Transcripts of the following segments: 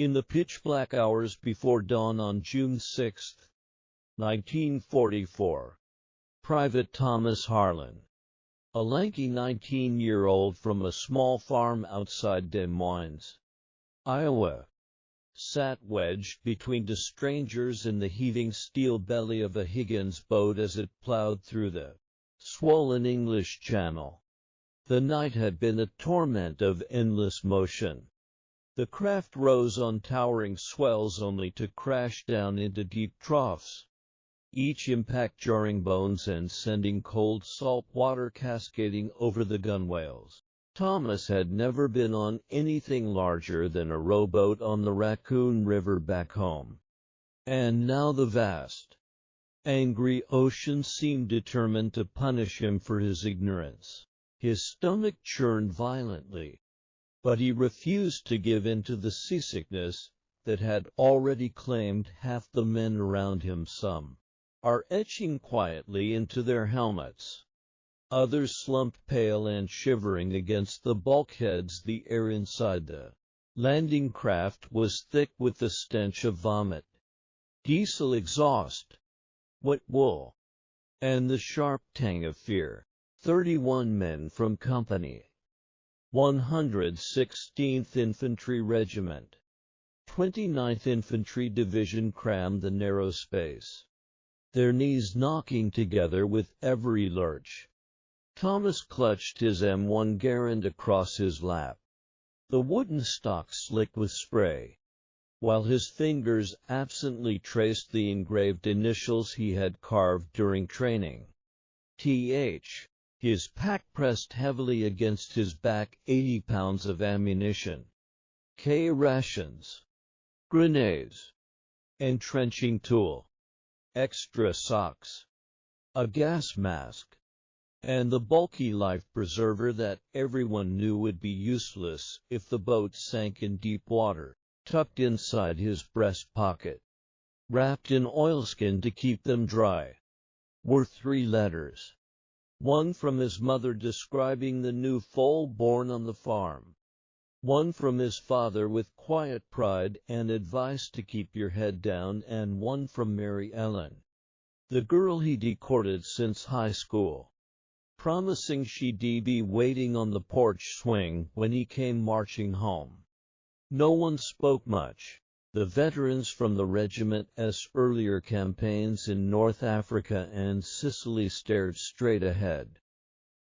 In the pitch-black hours before dawn on June 6, 1944, Private Thomas Harlan, a lanky 19-year-old from a small farm outside Des Moines, Iowa, sat wedged between two strangers in the heaving steel belly of a Higgins boat as it plowed through the swollen English Channel. The night had been a torment of endless motion. The craft rose on towering swells only to crash down into deep troughs, each impact jarring bones and sending cold salt water cascading over the gunwales. Thomas had never been on anything larger than a rowboat on the Raccoon River back home. And now the vast, angry ocean seemed determined to punish him for his ignorance. His stomach churned violently, but he refused to give in to the seasickness that had already claimed half the men around him. Some are etching quietly into their helmets. Others slumped pale and shivering against the bulkheads. The air inside the landing craft was thick with the stench of vomit, diesel exhaust, wet wool, and the sharp tang of fear. 31 men from Company 116th Infantry Regiment, 29th Infantry Division crammed the narrow space, their knees knocking together with every lurch. Thomas clutched his M1 Garand across his lap, the wooden stock slick with spray, while his fingers absently traced the engraved initials he had carved during training. Th. His pack pressed heavily against his back, 80 pounds of ammunition, K rations, grenades, entrenching tool, extra socks, a gas mask, and the bulky life preserver that everyone knew would be useless if the boat sank in deep water, tucked inside his breast pocket, wrapped in oilskin to keep them dry, were 3 letters. One from his mother describing the new foal born on the farm. One from his father with quiet pride and advice to keep your head down, and one from Mary Ellen, the girl he'd courted since high school, promising she'd be waiting on the porch swing when he came marching home. No one spoke much. The veterans from the regiment's earlier campaigns in North Africa and Sicily stared straight ahead,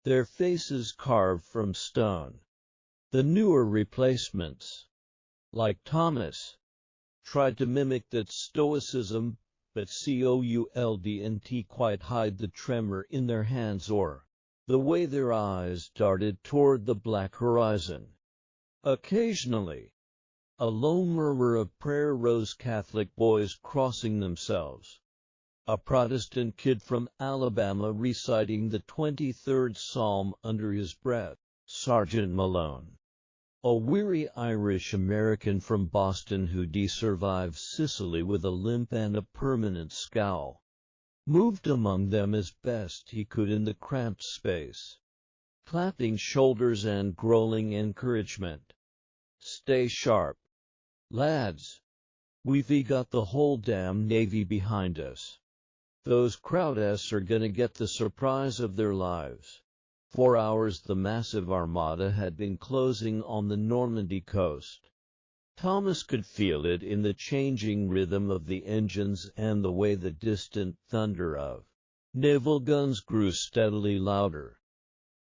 their faces carved from stone. The newer replacements, like Thomas, tried to mimic that stoicism, but couldn't quite hide the tremor in their hands or the way their eyes darted toward the black horizon. Occasionally, a low murmur of prayer rose. Catholic boys crossing themselves, a Protestant kid from Alabama reciting the 23rd Psalm under his breath, Sergeant Malone, a weary Irish-American from Boston who'd survived Sicily with a limp and a permanent scowl, moved among them as best he could in the cramped space, clapping shoulders and growling encouragement. "Stay sharp, lads. We've got the whole damn Navy behind us. Those crowds are gonna get the surprise of their lives." For hours the massive armada had been closing on the Normandy coast. Thomas could feel it in the changing rhythm of the engines and the way the distant thunder of naval guns grew steadily louder.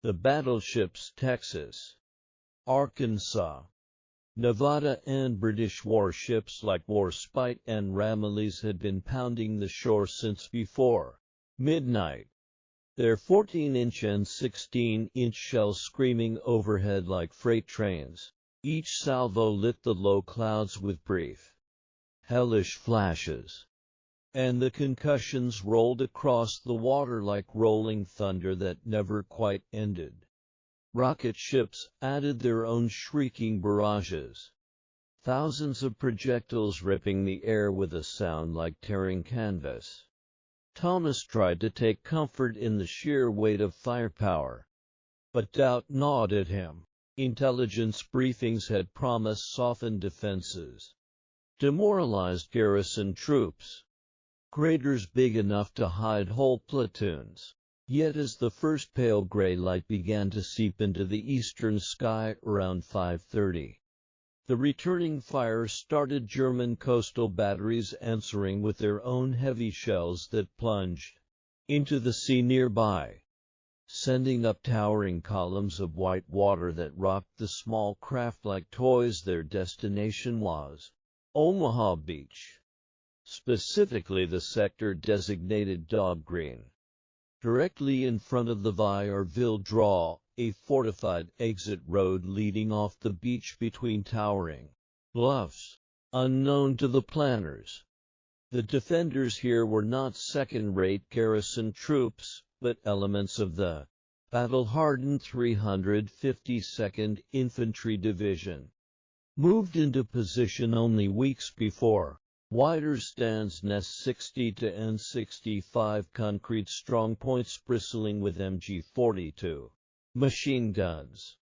The battleships Texas, Arkansas, Nevada, and British warships like Warspite and Ramillies had been pounding the shore since before midnight, their 14-inch and 16-inch shells screaming overhead like freight trains. Each salvo lit the low clouds with brief, hellish flashes, and the concussions rolled across the water like rolling thunder that never quite ended. Rocket ships added their own shrieking barrages, thousands of projectiles ripping the air with a sound like tearing canvas. Thomas tried to take comfort in the sheer weight of firepower, but doubt gnawed at him. Intelligence briefings had promised softened defenses, demoralized garrison troops. Craters big enough to hide whole platoons. Yet as the first pale gray light began to seep into the eastern sky around 5:30, the returning fire started. German coastal batteries answering with their own heavy shells that plunged into the sea nearby, sending up towering columns of white water that rocked the small craft like toys. Their destination was Omaha Beach, specifically the sector designated Dog Green, directly in front of the Vierville Draw, a fortified exit road leading off the beach between towering bluffs, unknown to the planners. The defenders here were not second-rate garrison troops, but elements of the battle-hardened 352nd Infantry Division, moved into position only weeks before. Wider stands nest 60 to N65 concrete strongpoints bristling with MG-42 machine guns,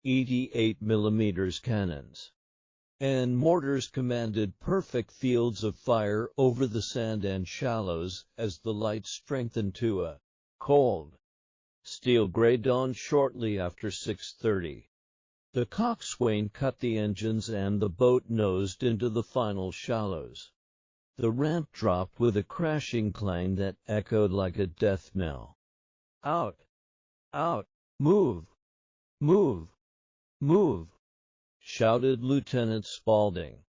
88mm cannons, and mortars commanded perfect fields of fire over the sand and shallows as the light strengthened to a cold, steel-gray dawn shortly after 6:30. The coxswain cut the engines and the boat nosed into the final shallows. The ramp dropped with a crashing clang that echoed like a death knell. Out! Out! Move! Move! Move! Shouted Lieutenant Spaulding,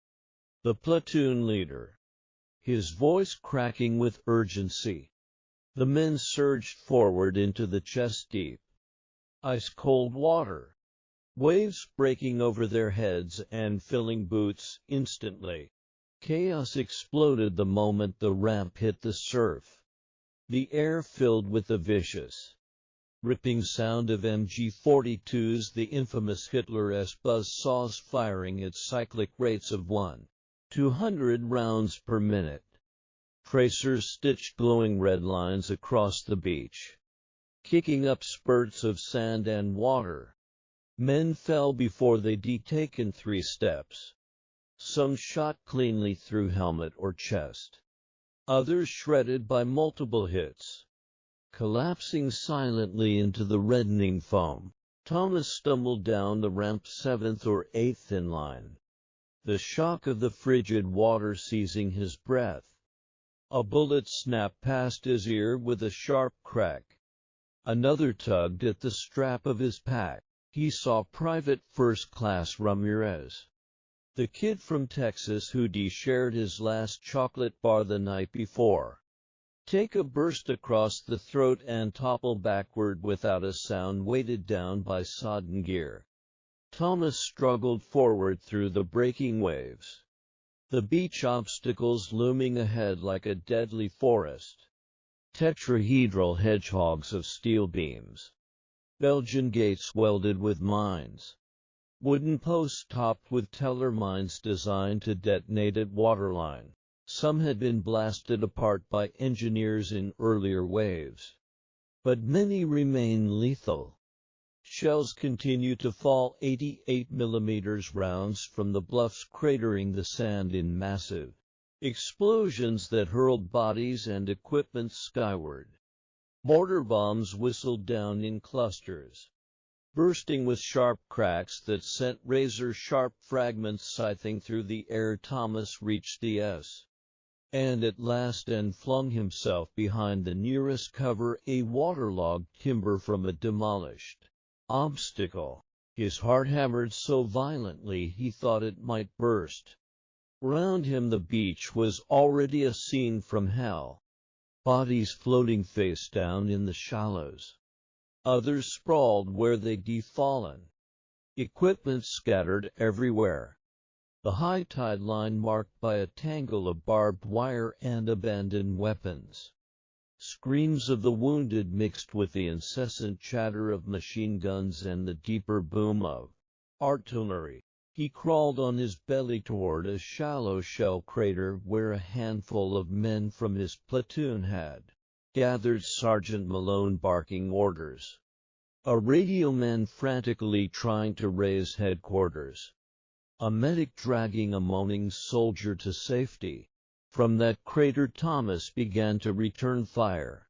the platoon leader, his voice cracking with urgency. The men surged forward into the chest-deep, ice-cold water, waves breaking over their heads and filling boots instantly. Chaos exploded the moment the ramp hit the surf. The air filled with the vicious, ripping sound of MG-42s, the infamous Hitler-S buzzsaws firing at cyclic rates of 1,200 rounds per minute. Tracers stitched glowing red lines across the beach, kicking up spurts of sand and water. Men fell before they'd taken 3 steps. Some shot cleanly through helmet or chest, others shredded by multiple hits, collapsing silently into the reddening foam. Thomas stumbled down the ramp 7th or 8th in line, the shock of the frigid water seizing his breath. A bullet snapped past his ear with a sharp crack. Another tugged at the strap of his pack. He saw Private First Class Ramirez, the kid from Texas who'd shared his last chocolate bar the night before, take a burst across the throat and topple backward without a sound, weighted down by sodden gear. Thomas struggled forward through the breaking waves, the beach obstacles looming ahead like a deadly forest, tetrahedral hedgehogs of steel beams, Belgian gates welded with mines, wooden posts topped with teller mines designed to detonate at waterline. Some had been blasted apart by engineers in earlier waves, but many remain lethal. Shells continue to fall, 88mm rounds from the bluffs cratering the sand in massive explosions that hurled bodies and equipment skyward. Mortar bombs whistled down in clusters, bursting with sharp cracks that sent razor-sharp fragments scything through the air. Thomas reached the S and at last and flung himself behind the nearest cover, a waterlogged timber from a demolished obstacle. His heart hammered so violently he thought it might burst. Round him the beach was already a scene from hell, bodies floating face down in the shallows, others sprawled where they'd fallen, equipment scattered everywhere. The high tide line marked by a tangle of barbed wire and abandoned weapons. Screams of the wounded mixed with the incessant chatter of machine guns and the deeper boom of artillery. He crawled on his belly toward a shallow shell crater where a handful of men from his platoon had gathered. Sergeant Malone barking orders, a radio man frantically trying to raise headquarters. A medic dragging a moaning soldier to safety. From that crater Thomas began to return fire,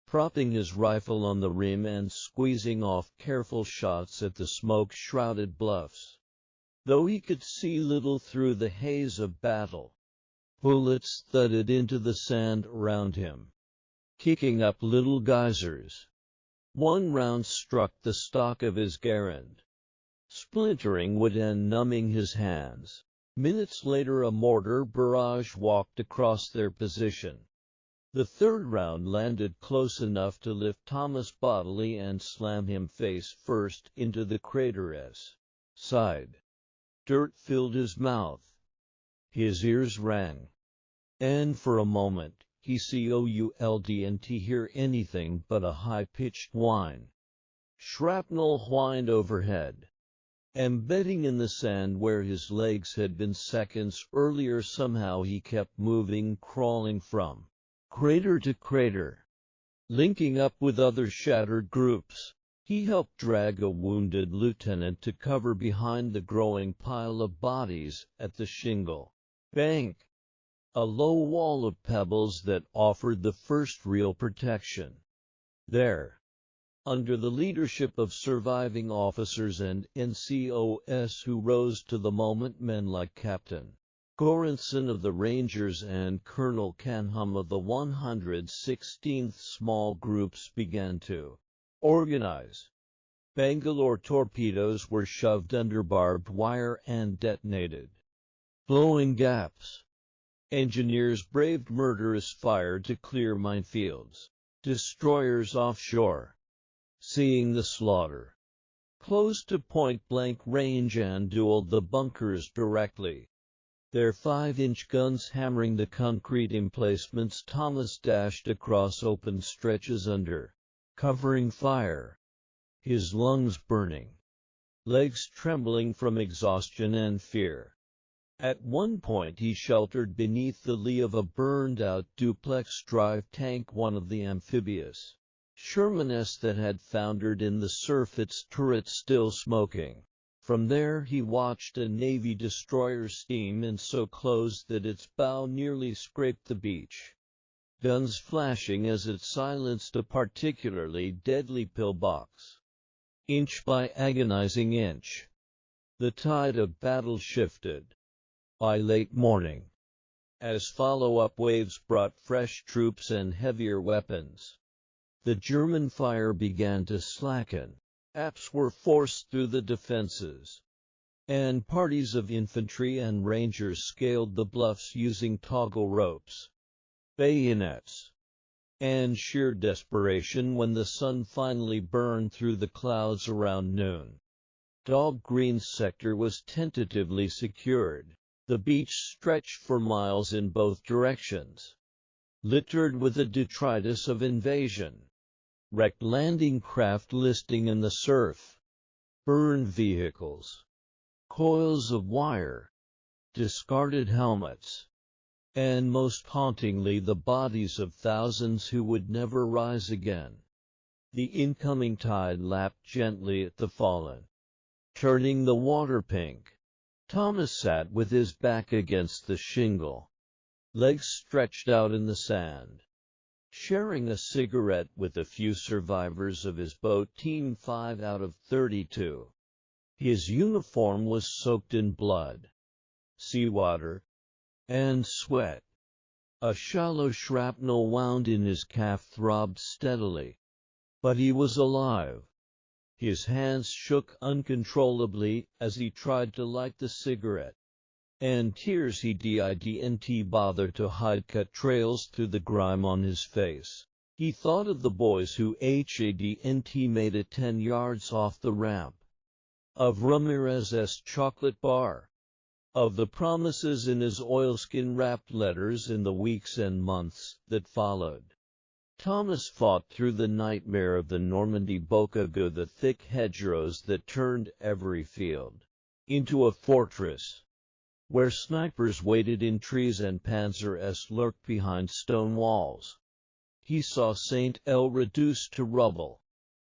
propping his rifle on the rim and squeezing off careful shots at the smoke-shrouded bluffs. Though he could see little through the haze of battle, bullets thudded into the sand around him, kicking up little geysers. One round struck the stock of his Garand, splintering wood and numbing his hands. Minutes later a mortar barrage walked across their position. The third round landed close enough to lift Thomas bodily and slam him face first into the crater's side. Dirt filled his mouth. His ears rang. And for a moment, he couldn't hear anything but a high-pitched whine. Shrapnel whined overhead, embedding in the sand where his legs had been seconds earlier. Somehow he kept moving, crawling from crater to crater, linking up with other shattered groups. He helped drag a wounded lieutenant to cover behind the growing pile of bodies at the shingle bank, a low wall of pebbles that offered the first real protection. There, under the leadership of surviving officers and NCOs who rose to the moment, men like Captain Goranson of the Rangers and Colonel Canham of the 116th Small Groups began to organize. Bangalore torpedoes were shoved under barbed wire and detonated, blowing gaps. Engineers braved murderous fire to clear minefields. Destroyers offshore, seeing the slaughter close to point-blank range, and dueled the bunkers directly, their 5-inch guns hammering the concrete emplacements. Thomas dashed across open stretches under covering fire, his lungs burning, legs trembling from exhaustion and fear. At one point he sheltered beneath the lee of a burned-out duplex drive tank, one of the amphibious Shermanes that had foundered in the surf, its turret still smoking. From there he watched a Navy destroyer steam in so close that its bow nearly scraped the beach, guns flashing as it silenced a particularly deadly pillbox. Inch by agonizing inch, the tide of battle shifted. By late morning, as follow-up waves brought fresh troops and heavier weapons, the German fire began to slacken. Apps were forced through the defenses, and parties of infantry and rangers scaled the bluffs using toggle ropes, bayonets, and sheer desperation. When the sun finally burned through the clouds around noon, Dog Green's sector was tentatively secured. The beach stretched for miles in both directions, littered with the detritus of invasion. Wrecked landing craft listing in the surf, burned vehicles, coils of wire, discarded helmets, and most hauntingly the bodies of thousands who would never rise again. The incoming tide lapped gently at the fallen, turning the water pink. Thomas sat with his back against the shingle, legs stretched out in the sand, sharing a cigarette with a few survivors of his boat team, 5 out of 32. His uniform was soaked in blood, seawater, and sweat. A shallow shrapnel wound in his calf throbbed steadily, but he was alive. His hands shook uncontrollably as he tried to light the cigarette, and tears he didn't bother to hide cut trails through the grime on his face. He thought of the boys who hadn't made it 10 yards off the ramp, of Ramirez's chocolate bar, of the promises in his oilskin-wrapped letters in the weeks and months that followed. Thomas fought through the nightmare of the Normandy bocage, the thick hedgerows that turned every field into a fortress, where snipers waited in trees and Panzer-S lurked behind stone walls. He saw St. El reduced to rubble,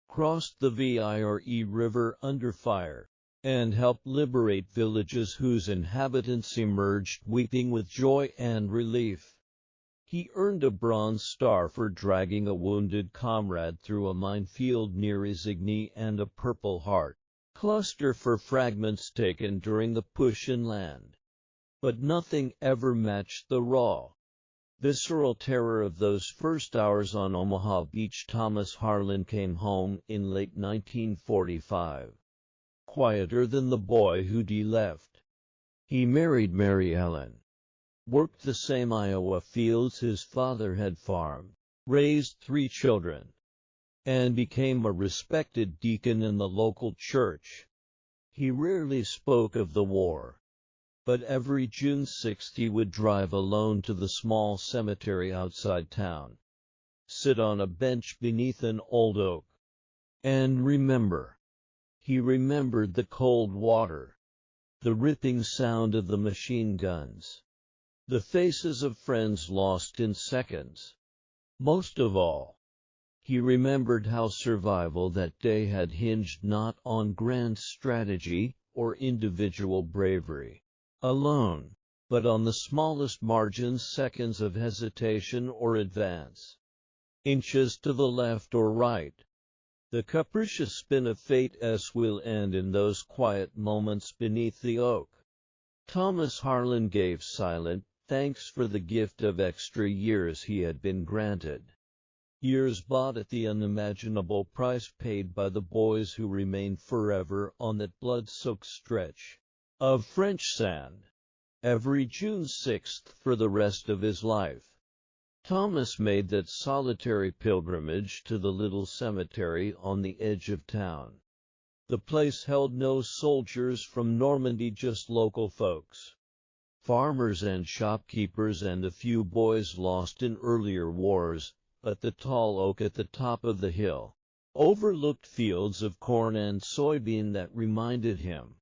crossed the Vire River under fire, and helped liberate villages whose inhabitants emerged weeping with joy and relief. He earned a Bronze Star for dragging a wounded comrade through a minefield near Isigny and a Purple Heart cluster for fragments taken during the push inland. But nothing ever matched the raw, visceral terror of those first hours on Omaha Beach. Thomas Harlan came home in late 1945, quieter than the boyhood he left. He married Mary Ellen, worked the same Iowa fields his father had farmed, raised 3 children, and became a respected deacon in the local church. He rarely spoke of the war, but every June 6 he would drive alone to the small cemetery outside town, sit on a bench beneath an old oak, and remember. He remembered the cold water, the ripping sound of the machine guns, the faces of friends lost in seconds. Most of all, he remembered how survival that day had hinged not on grand strategy or individual bravery alone, but on the smallest margins, seconds of hesitation or advance, inches to the left or right. The capricious spin of fate will end in those quiet moments beneath the oak. Thomas Harlan gave silent thanks for the gift of extra years he had been granted. Years bought at the unimaginable price paid by the boys who remained forever on that blood-soaked stretch of French sand, every June 6 for the rest of his life. Thomas made that solitary pilgrimage to the little cemetery on the edge of town. The place held no soldiers from Normandy, just local folks, farmers and shopkeepers and a few boys lost in earlier wars. But the tall oak at the top of the hill overlooked fields of corn and soybean that reminded him,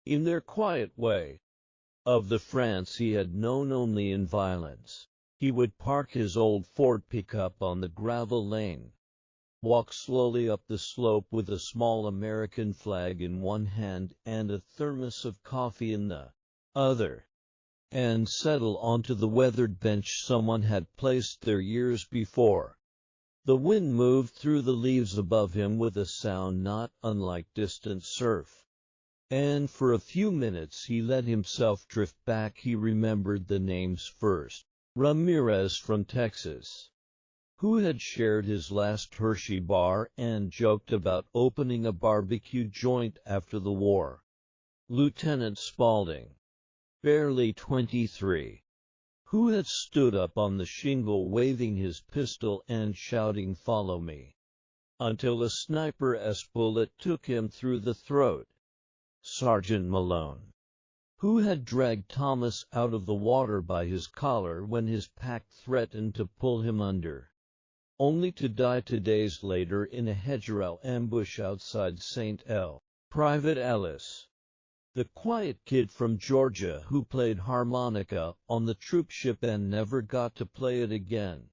in their quiet way, of the France he had known only in violence. He would park his old Ford pickup on the gravel lane, walk slowly up the slope with a small American flag in one hand and a thermos of coffee in the other, and settle onto the weathered bench someone had placed there years before. The wind moved through the leaves above him with a sound not unlike distant surf, and for a few minutes he let himself drift back. He remembered the names first. Ramirez from Texas, who had shared his last Hershey bar and joked about opening a barbecue joint after the war. Lieutenant Spaulding, barely 23, who had stood up on the shingle waving his pistol and shouting, "Follow me," until a sniper's bullet took him through the throat. Sergeant Malone, who had dragged Thomas out of the water by his collar when his pack threatened to pull him under, only to die 2 days later in a hedgerow ambush outside St. L. Private Ellis, the quiet kid from Georgia who played harmonica on the troop ship and never got to play it again,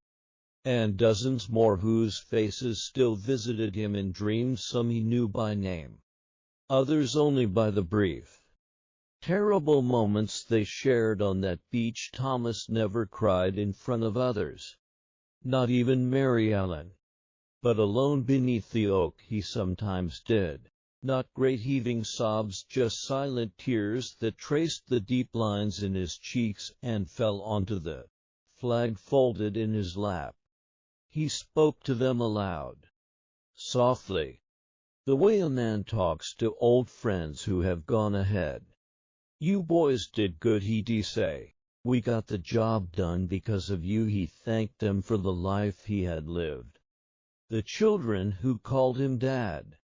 and dozens more whose faces still visited him in dreams. Some he knew by name, others only by the brief, terrible moments they shared on that beach. Thomas never cried in front of others, not even Mary Ellen. But alone beneath the oak he sometimes did. Not great heaving sobs, just silent tears that traced the deep lines in his cheeks and fell onto the flag folded in his lap. He spoke to them aloud, softly, the way a man talks to old friends who have gone ahead. "You boys did good," he'd say. "We got the job done because of you." He thanked them for the life he had lived. The children who called him Dad,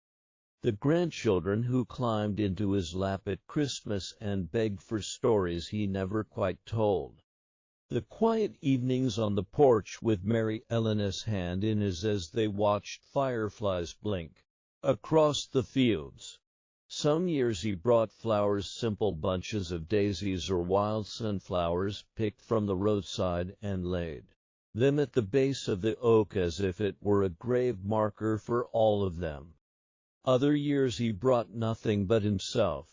the grandchildren who climbed into his lap at Christmas and begged for stories he never quite told. The quiet evenings on the porch with Mary Ellen's hand in his as they watched fireflies blink across the fields. Some years he brought flowers, simple bunches of daisies or wild sunflowers picked from the roadside, and laid them at the base of the oak as if it were a grave marker for all of them. Other years he brought nothing but himself,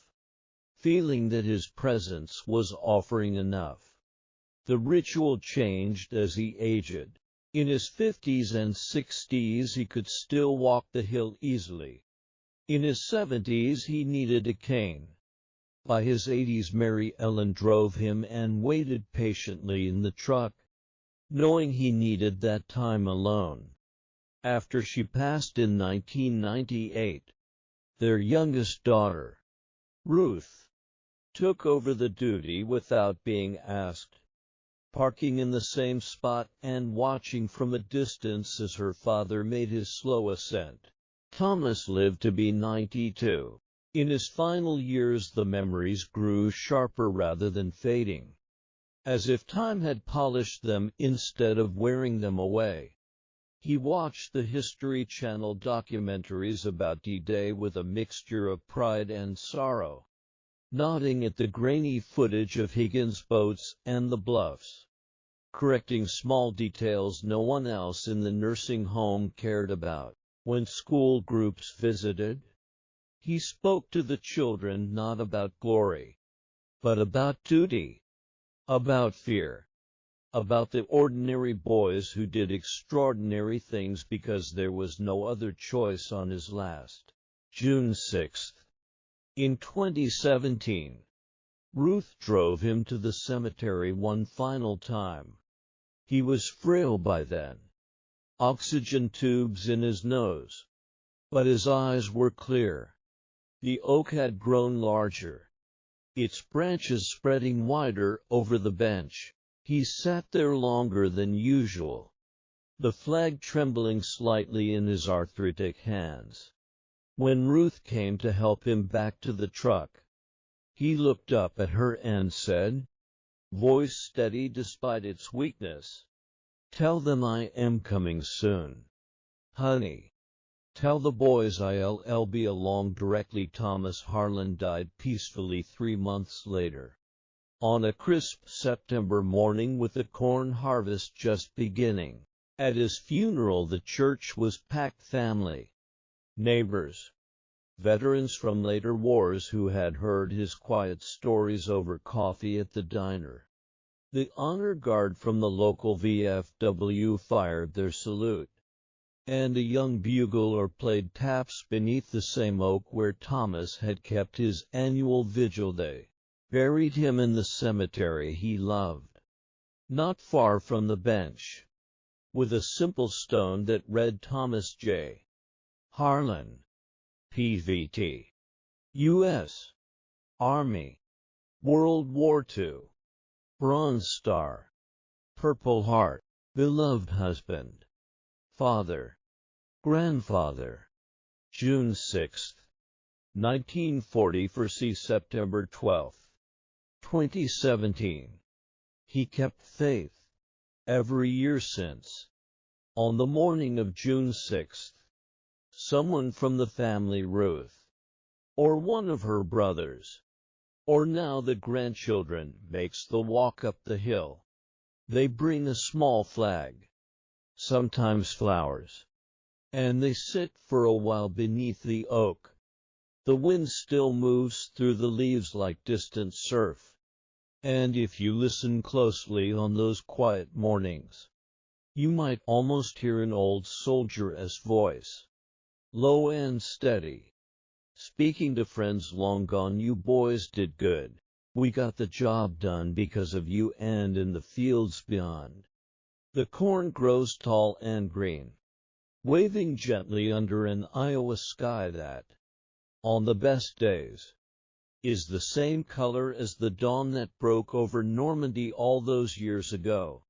feeling that his presence was offering enough. The ritual changed as he aged. In his 50s and 60s he could still walk the hill easily. In his 70s he needed a cane. By his 80s Mary Ellen drove him and waited patiently in the truck, knowing he needed that time alone. After she passed in 1998, their youngest daughter, Ruth, took over the duty without being asked, parking in the same spot and watching from a distance as her father made his slow ascent. Thomas lived to be 92. In his final years the memories grew sharper rather than fading, as if time had polished them instead of wearing them away. He watched the History Channel documentaries about D-Day with a mixture of pride and sorrow, nodding at the grainy footage of Higgins' boats and the bluffs, correcting small details no one else in the nursing home cared about. When school groups visited, he spoke to the children not about glory, but about duty, about fear, about the ordinary boys who did extraordinary things because there was no other choice. On his last, June 6, in 2017, Ruth drove him to the cemetery one final time. He was frail by then, oxygen tubes in his nose, but his eyes were clear. The oak had grown larger, its branches spreading wider over the bench. He sat there longer than usual, the flag trembling slightly in his arthritic hands. When Ruth came to help him back to the truck, he looked up at her and said, voice steady despite its weakness, "Tell them I am coming soon. Honey. Tell the boys I'll be along directly." Thomas Harlan died peacefully 3 months later, on a crisp September morning with the corn harvest just beginning. At his funeral the church was packed. Family, neighbors, veterans from later wars who had heard his quiet stories over coffee at the diner. The honor guard from the local VFW fired their salute, and a young bugler played taps beneath the same oak where Thomas had kept his annual vigil. They buried him in the cemetery he loved, not far from the bench, with a simple stone that read Thomas J. Harlan, PVT, U.S. Army, World War II, Bronze Star, Purple Heart, beloved husband, father, grandfather. June 6, 1940 – see September 12, 2017. He kept faith every year since. On the morning of June 6, someone from the family, Ruth, or one of her brothers, or now the grandchildren, makes the walk up the hill. They bring a small flag, sometimes flowers, and they sit for a while beneath the oak. The wind still moves through the leaves like distant surf, and if you listen closely on those quiet mornings, you might almost hear an old soldier's voice, low and steady, speaking to friends long gone. You boys did good. We got the job done because of you. And in the fields beyond, the corn grows tall and green, waving gently under an Iowa sky that, on the best days, is the same color as the dawn that broke over Normandy all those years ago.